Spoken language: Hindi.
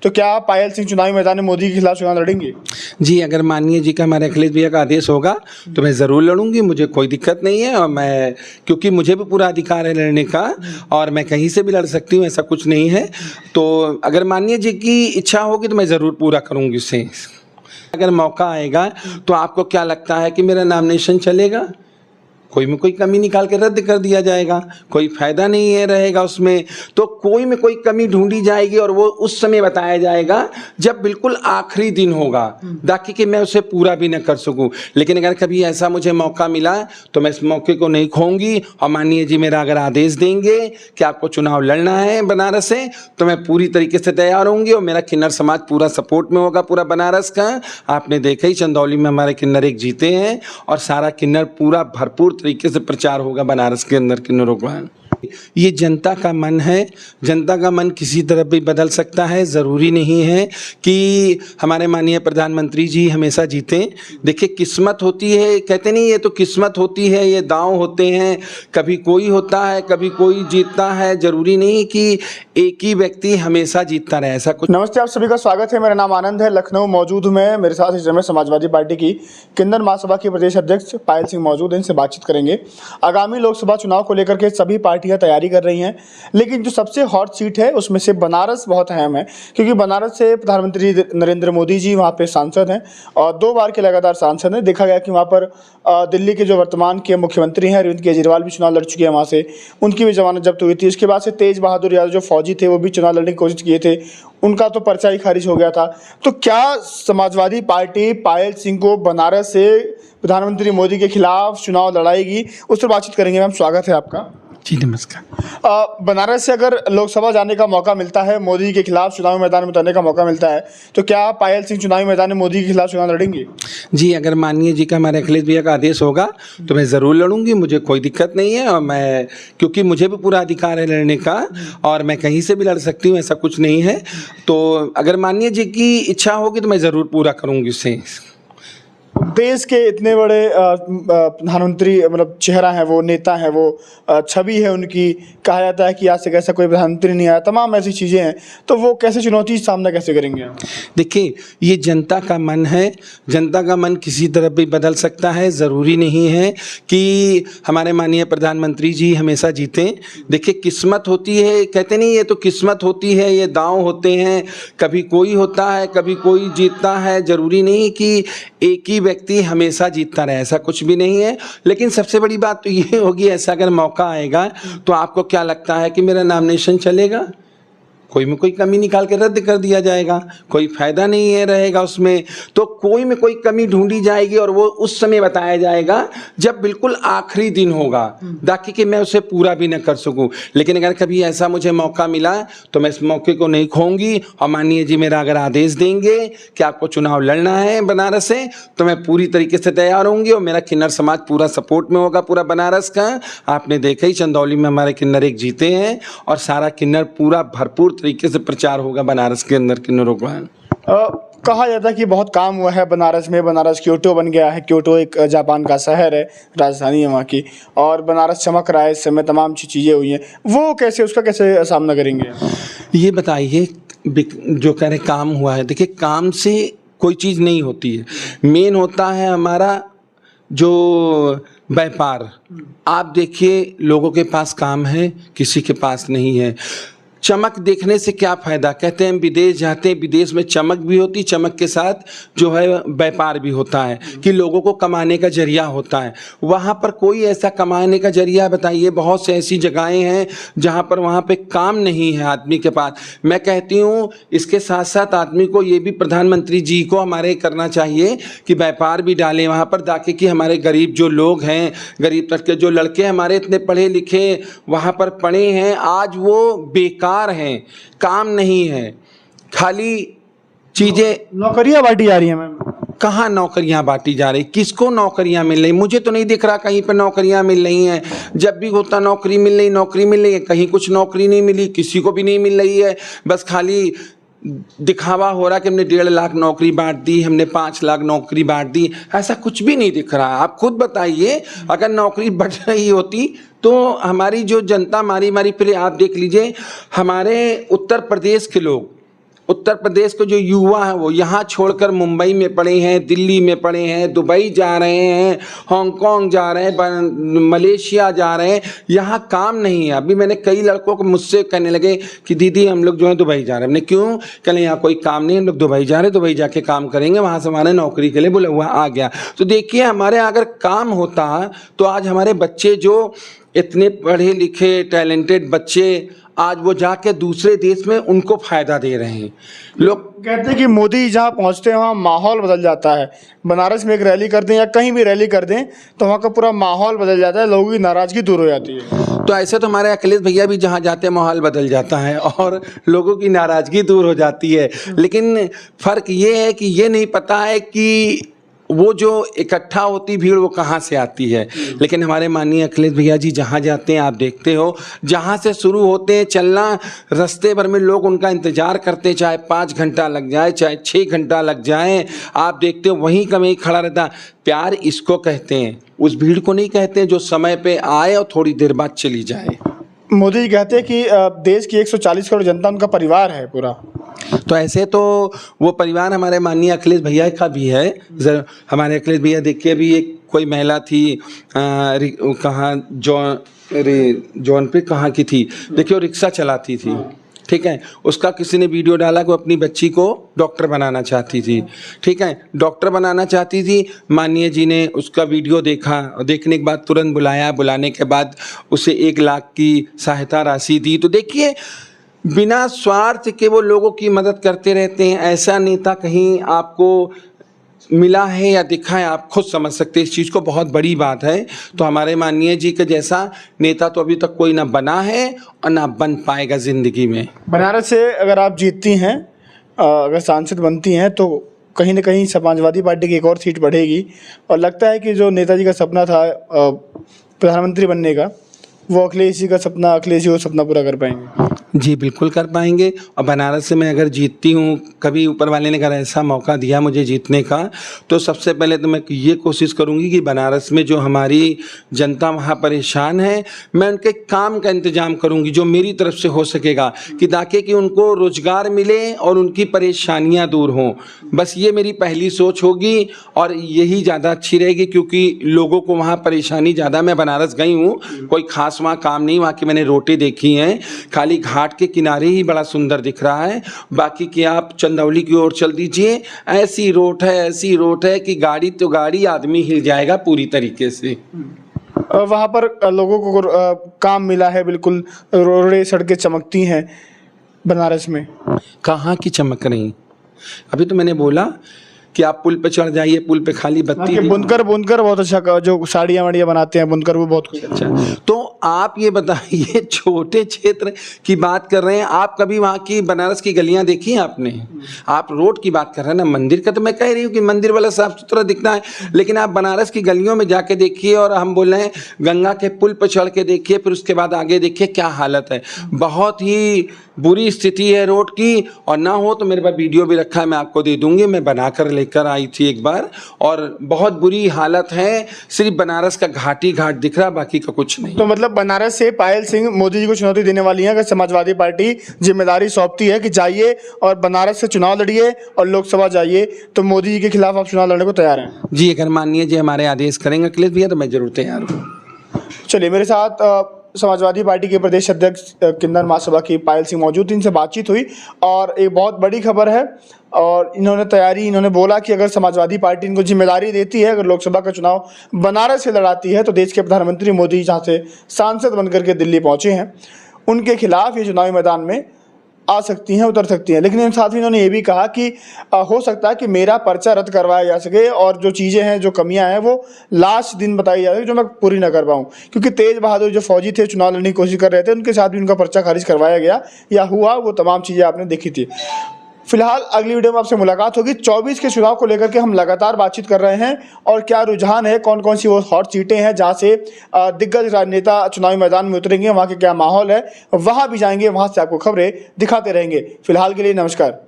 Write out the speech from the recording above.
तो क्या पायल सिंह चुनावी मैदान में मोदी के खिलाफ चुनाव लड़ेंगे? जी, अगर माननीय जी का, हमारे अखिलेश भैया का आदेश होगा तो मैं ज़रूर लड़ूंगी। मुझे कोई दिक्कत नहीं है, और मैं, क्योंकि मुझे भी पूरा अधिकार है लड़ने का, और मैं कहीं से भी लड़ सकती हूँ, ऐसा कुछ नहीं है। तो अगर माननीय जी की इच्छा होगी तो मैं ज़रूर पूरा करूँगी उसे। अगर मौका आएगा तो आपको क्या लगता है कि मेरा नॉमिनेशन चलेगा? कोई में कोई कमी निकाल के रद्द कर दिया जाएगा, कोई फायदा नहीं है रहेगा उसमें। तो कोई में कोई कमी ढूंढी जाएगी और वो उस समय बताया जाएगा जब बिल्कुल आखिरी दिन होगा, ताकि कि मैं उसे पूरा भी न कर सकूं। लेकिन अगर कभी ऐसा मुझे मौका मिला तो मैं इस मौके को नहीं खोऊंगी, और माननीय जी मेरा अगर आदेश देंगे कि आपको चुनाव लड़ना है बनारस से, तो मैं पूरी तरीके से तैयार होंगी, और मेरा किन्नर समाज पूरा सपोर्ट में होगा, पूरा बनारस का। आपने देखा ही चंदौली में हमारे किन्नर एक जीते हैं, और सारा किन्नर पूरा भरपूर तरीके से प्रचार होगा बनारस के अंदर किन्नरों का। ये जनता का मन है, जनता का मन किसी तरह भी बदल सकता है। ज़रूरी नहीं है कि हमारे माननीय प्रधानमंत्री जी हमेशा जीतें। देखिए, किस्मत होती है, कहते नहीं, ये तो किस्मत होती है, ये दांव होते हैं, कभी कोई होता है कभी कोई जीतता है। ज़रूरी नहीं कि एक ही व्यक्ति हमेशा जीतता रहे, ऐसा कुछ। नमस्ते, आप सभी का स्वागत है। मेरा नाम आनंद है, लखनऊ मौजूद हूं मैं। मेरे साथ इस समय समाजवादी पार्टी की किन्नर महासभा के प्रदेश अध्यक्ष पायल सिंह मौजूद हैं, इनसे बातचीत करेंगे। आगामी लोकसभा चुनाव को लेकर के सभी पार्टियां तैयारी कर रही हैं, लेकिन जो सबसे हॉट सीट है उसमें से बनारस बहुत अहम है, क्योंकि बनारस से प्रधानमंत्री नरेंद्र मोदी जी वहाँ पे सांसद हैं, और 2 बार के लगातार सांसद हैं। देखा गया कि वहाँ पर दिल्ली के जो वर्तमान के मुख्यमंत्री हैं अरविंद केजरीवाल भी चुनाव लड़ चुके हैं, वहाँ से उनकी भी जमानत जब्त हुई थी। उसके बाद से तेज बहादुर यादव जो फौजी थे वो भी चुनाव लड़ने की कोशिश किए थे, उनका तो पर्चा ही खारिज हो गया था। तो क्या समाजवादी पार्टी पायल सिंह को बनारस से प्रधानमंत्री मोदी के खिलाफ चुनाव लड़ाएगी? उस पर बातचीत करेंगे। मैम, स्वागत है आपका। जी नमस्कार। बनारस से अगर लोकसभा जाने का मौका मिलता है, मोदी के खिलाफ चुनावी मैदान में उतरने का मौका मिलता है, तो क्या पायल सिंह चुनावी मैदान में मोदी के खिलाफ चुनाव लड़ेंगे? जी, अगर माननीय जी का, हमारे अखिलेश भैया का आदेश होगा तो मैं ज़रूर लड़ूंगी। मुझे कोई दिक्कत नहीं है, और मैं, क्योंकि मुझे भी पूरा अधिकार है लड़ने का, और मैं कहीं से भी लड़ सकती हूँ, ऐसा कुछ नहीं है। तो अगर माननीय जी की इच्छा होगी तो मैं ज़रूर पूरा करूँगी उसे। देश के इतने बड़े प्रधानमंत्री, मतलब चेहरा है वो, नेता है वो, छवि है उनकी, कहा जाता है कि आज तक ऐसा कोई प्रधानमंत्री नहीं आया, तमाम ऐसी चीज़ें हैं, तो वो कैसे चुनौती सामना कैसे करेंगे? देखिए, ये जनता का मन है, जनता का मन किसी तरह भी बदल सकता है। ज़रूरी नहीं है कि हमारे माननीय प्रधानमंत्री जी हमेशा जीतें। देखिए, किस्मत होती है, कहते नहीं, ये तो किस्मत होती है, ये दांव होते हैं, कभी कोई होता है कभी कोई जीतता है। ज़रूरी नहीं कि एक ही व्यक्ति हमेशा जीतता रहे, ऐसा कुछ भी नहीं है। लेकिन सबसे बड़ी बात तो ये होगी, ऐसा अगर मौका आएगा तो आपको क्या लगता है कि मेरा नॉमिनेशन चलेगा? कोई में कोई कमी निकाल के रद्द कर दिया जाएगा, कोई फायदा नहीं है रहेगा उसमें। तो कोई में कोई कमी ढूंढी जाएगी और वो उस समय बताया जाएगा जब बिल्कुल आखिरी दिन होगा, ताकि कि मैं उसे पूरा भी न कर सकूं। लेकिन अगर कभी ऐसा मुझे मौका मिला तो मैं इस मौके को नहीं खोऊंगी, और माननीय जी मेरा अगर आदेश देंगे कि आपको चुनाव लड़ना है बनारस से, तो मैं पूरी तरीके से तैयार होंगी, और मेरा किन्नर समाज पूरा सपोर्ट में होगा, पूरा बनारस का। आपने देखा ही चंदौली में हमारे किन्नर एक जीते हैं, और सारा किन्नर पूरा भरपूर तरीके से प्रचार होगा बनारस के अंदर किन्नरों का। कहा जाता है कि बहुत काम हुआ है बनारस में, बनारस क्योटो बन गया है। क्योटो एक जापान का शहर है, राजधानी है वहाँ की, और बनारस चमक रहा है इस समय, तमाम चीज़ें हुई हैं। वो कैसे, उसका कैसे सामना करेंगे? ये बताइए, जो कह रहे काम हुआ है, देखिए, काम से कोई चीज़ नहीं होती है। मेन होता है हमारा जो व्यापार। आप देखिए, लोगों के पास काम है, किसी के पास नहीं है। चमक देखने से क्या फ़ायदा? कहते हैं विदेश जाते हैं, विदेश में चमक भी होती, चमक के साथ जो है व्यापार भी होता है, कि लोगों को कमाने का जरिया होता है। वहाँ पर कोई ऐसा कमाने का जरिया बताइए? बहुत से ऐसी जगहें हैं जहाँ पर वहाँ पे काम नहीं है आदमी के पास। मैं कहती हूँ इसके साथ साथ आदमी को ये भी, प्रधानमंत्री जी को हमारे करना चाहिए कि व्यापार भी डालें वहाँ पर, ताकि कि हमारे गरीब जो लोग हैं, गरीब तक के जो लड़के हमारे इतने पढ़े लिखे वहाँ पर पढ़े हैं, आज वो बेकार हैं, काम नहीं है, खाली चीजें, नौकरियां बांटी जा रही हैं। मैम, कहाँ नौकरियां बांटी जा रही? किसको नौकरियां मिल रही? मुझे तो नहीं दिख रहा कहीं पर नौकरियां मिल रही हैं। जब भी होता नौकरी मिल रही, नौकरी मिल रही है, कहीं कुछ नौकरी नहीं मिली, किसी को भी नहीं मिल रही है। बस खाली दिखावा हो रहा कि हमने 1.5 लाख नौकरी बांट दी, हमने 5 लाख नौकरी बांट दी, ऐसा कुछ भी नहीं दिख रहा। आप खुद बताइए, अगर नौकरी बढ़ रही होती तो हमारी जो जनता मारी मारी, फिर आप देख लीजिए हमारे उत्तर प्रदेश के लोग उत्तर प्रदेश के जो युवा हैं वो यहाँ छोड़कर मुंबई में पड़े हैं, दिल्ली में पड़े हैं, दुबई जा रहे हैं, हांगकांग जा रहे हैं, मलेशिया जा रहे हैं, यहाँ काम नहीं है। अभी मैंने कई लड़कों को मुझसे कहने लगे कि दीदी हम लोग जो है दुबई जा रहे हैं। हमने क्यों? कहले यहाँ कोई काम नहीं, हम लोग दुबई जा रहे हैं, दुबई जाके काम करेंगे, वहाँ से हमारे नौकरी के लिए बोला हुआ आ गया। तो देखिए हमारे अगर काम होता तो आज हमारे बच्चे जो इतने पढ़े लिखे टैलेंटेड बच्चे आज वो जाके दूसरे देश में उनको फायदा दे रहे हैं। लोग कहते हैं कि मोदी जहाँ पहुँचते हैं वहाँ माहौल बदल जाता है। बनारस में एक रैली कर दें या कहीं भी रैली कर दें तो वहाँ का पूरा माहौल बदल जाता है, लोगों की नाराज़गी दूर हो जाती है। तो ऐसे तो हमारे अखिलेश भैया भी जहाँ जाते हैं माहौल बदल जाता है और लोगों की नाराज़गी दूर हो जाती है। लेकिन फ़र्क ये है कि ये नहीं पता है कि वो जो इकट्ठा होती भीड़ वो कहाँ से आती है। लेकिन हमारे माननीय अखिलेश भैया जी जहाँ जाते हैं आप देखते हो, जहाँ से शुरू होते हैं चलना, रास्ते भर में लोग उनका इंतज़ार करते हैं, चाहे 5 घंटा लग जाए चाहे 6 घंटा लग जाए, आप देखते हो वहीं का वहीं खड़ा रहता। प्यार इसको कहते हैं, उस भीड़ को नहीं कहते हैं जो समय पे आए और थोड़ी देर बाद चली जाए। मोदी जी कहते हैं कि देश की 140 करोड़ जनता उनका परिवार है पूरा। तो ऐसे तो वो परिवार हमारे माननीय अखिलेश भैया का भी है। हमारे अखिलेश भैया देखिए अभी एक कोई महिला थी कहाँ जौनपुर कहाँ की थी, देखिए वो रिक्शा चलाती थी, ठीक है, उसका किसी ने वीडियो डाला कि वो अपनी बच्ची को डॉक्टर बनाना चाहती थी, ठीक है, डॉक्टर बनाना चाहती थी। माननीय जी ने उसका वीडियो देखा और देखने के बाद तुरंत बुलाया, बुलाने के बाद उसे 1 लाख की सहायता राशि दी। तो देखिए बिना स्वार्थ के वो लोगों की मदद करते रहते हैं। ऐसा नेता कहीं आपको मिला है या दिखा है, आप खुद समझ सकते हैं इस चीज़ को, बहुत बड़ी बात है। तो हमारे माननीय जी के जैसा नेता तो अभी तक कोई ना बना है और ना बन पाएगा ज़िंदगी में। बनारस से अगर आप जीतती हैं, अगर सांसद बनती हैं तो कहीं ना कहीं समाजवादी पार्टी की एक और सीट बढ़ेगी और लगता है कि जो नेताजी का सपना था प्रधानमंत्री बनने का, वो अखिलेश जी का सपना, अखिलेश जी वो सपना पूरा कर पाएंगे। जी बिल्कुल कर पाएंगे। और बनारस से मैं अगर जीतती हूँ, कभी ऊपर वाले ने अगर ऐसा मौका दिया मुझे जीतने का, तो सबसे पहले तो मैं ये कोशिश करूँगी कि बनारस में जो हमारी जनता वहाँ परेशान है, मैं उनके काम का इंतजाम करूँगी जो मेरी तरफ से हो सकेगा, कि ताकि कि उनको रोज़गार मिले और उनकी परेशानियाँ दूर हों। बस ये मेरी पहली सोच होगी और यही ज़्यादा अच्छी रहेगी, क्योंकि लोगों को वहाँ परेशानी ज़्यादा। मैं बनारस गई हूँ, कोई ख़ास वहाँ काम नहीं, वहाँ की मैंने रोटें देखी हैं, खाली घाट के किनारे ही बड़ा सुंदर दिख रहा है। बाकी कि आप चंदौली की ओर चल दीजिए, ऐसी रोड है, ऐसी रोड है कि गाड़ी तो गाड़ी, आदमी हिल जाएगा पूरी तरीके से। वहाँ पर लोगों को काम मिला है, बिल्कुल रोडें सड़कें चमकती हैं बनारस में। कहाँ की चमक रही? अभी तो मैंने बोला कि आप पुल पे चढ़ जाइए, पुल पे खाली बत्ती। बुनकर बहुत अच्छा, जो साड़ियाँ वाड़ियाँ बनाते हैं बुनकर, वो बहुत अच्छा। तो आप ये बताइए, छोटे क्षेत्र की बात कर रहे हैं आप, कभी वहाँ की बनारस की गलियाँ देखी हैं आपने? आप रोड की बात कर रहे हैं ना, मंदिर का तो मैं कह रही हूँ कि मंदिर वाला साफ सुथरा दिखता है, लेकिन आप बनारस की गलियों में जाके देखिए और हम बोल रहे हैं गंगा के पुल पर चढ़ के देखिए, फिर उसके बाद आगे देखिए क्या हालत है। बहुत ही बुरी स्थिति है रोड की। और ना हो तो मेरे पास वीडियो भी रखा है, मैं आपको दे दूंगी, मैं बनाकर लेकर आई थी एक बार, और बहुत बुरी हालत है। सिर्फ बनारस का घाट ही घाट दिख रहा, बाकी का कुछ नहीं। तो मतलब बनारस से पायल सिंह मोदी जी को चुनौती देने वाली हैं। अगर समाजवादी पार्टी जिम्मेदारी सौंपती है कि जाइए और बनारस से चुनाव लड़िए और लोकसभा जाइए, तो मोदी जी के खिलाफ आप चुनाव लड़ने को तैयार हैं? जी, अगर माननीय जी हमारे आदेश करेंगे अखिलेश भैया तो मैं जरूर तैयार हूँ। चलिए, मेरे साथ समाजवादी पार्टी के प्रदेश अध्यक्ष किन्नर महासभा की पायल सिंह मौजूद, इनसे बातचीत हुई और एक बहुत बड़ी खबर है। और इन्होंने बोला कि अगर समाजवादी पार्टी इनको जिम्मेदारी देती है, अगर लोकसभा का चुनाव बनारस से लड़ाती है, तो देश के प्रधानमंत्री मोदी जहाँ से सांसद बनकर के दिल्ली पहुँचे हैं, उनके खिलाफ ये चुनावी मैदान में आ सकती हैं, उतर सकती हैं। लेकिन साथ ही इन्होंने ये भी कहा कि हो सकता है कि मेरा पर्चा रद्द करवाया जा सके और जो चीज़ें हैं, जो कमियां हैं, वो लास्ट दिन बताई जा सके, जो मैं पूरी ना कर पाऊँ। क्योंकि तेज बहादुर जो फौजी थे, चुनाव लड़ने की कोशिश कर रहे थे, उनके साथ भी उनका पर्चा खारिज करवाया गया या हुआ, वो तमाम चीज़ें आपने देखी थी। फिलहाल अगली वीडियो में आपसे मुलाकात होगी। 24 के चुनाव को लेकर के हम लगातार बातचीत कर रहे हैं और क्या रुझान है, कौन कौन सी वो हॉट सीटें हैं जहां से दिग्गज राजनेता चुनावी मैदान में उतरेंगे, वहां के क्या माहौल है, वहां भी जाएंगे, वहां से आपको खबरें दिखाते रहेंगे। फिलहाल के लिए नमस्कार।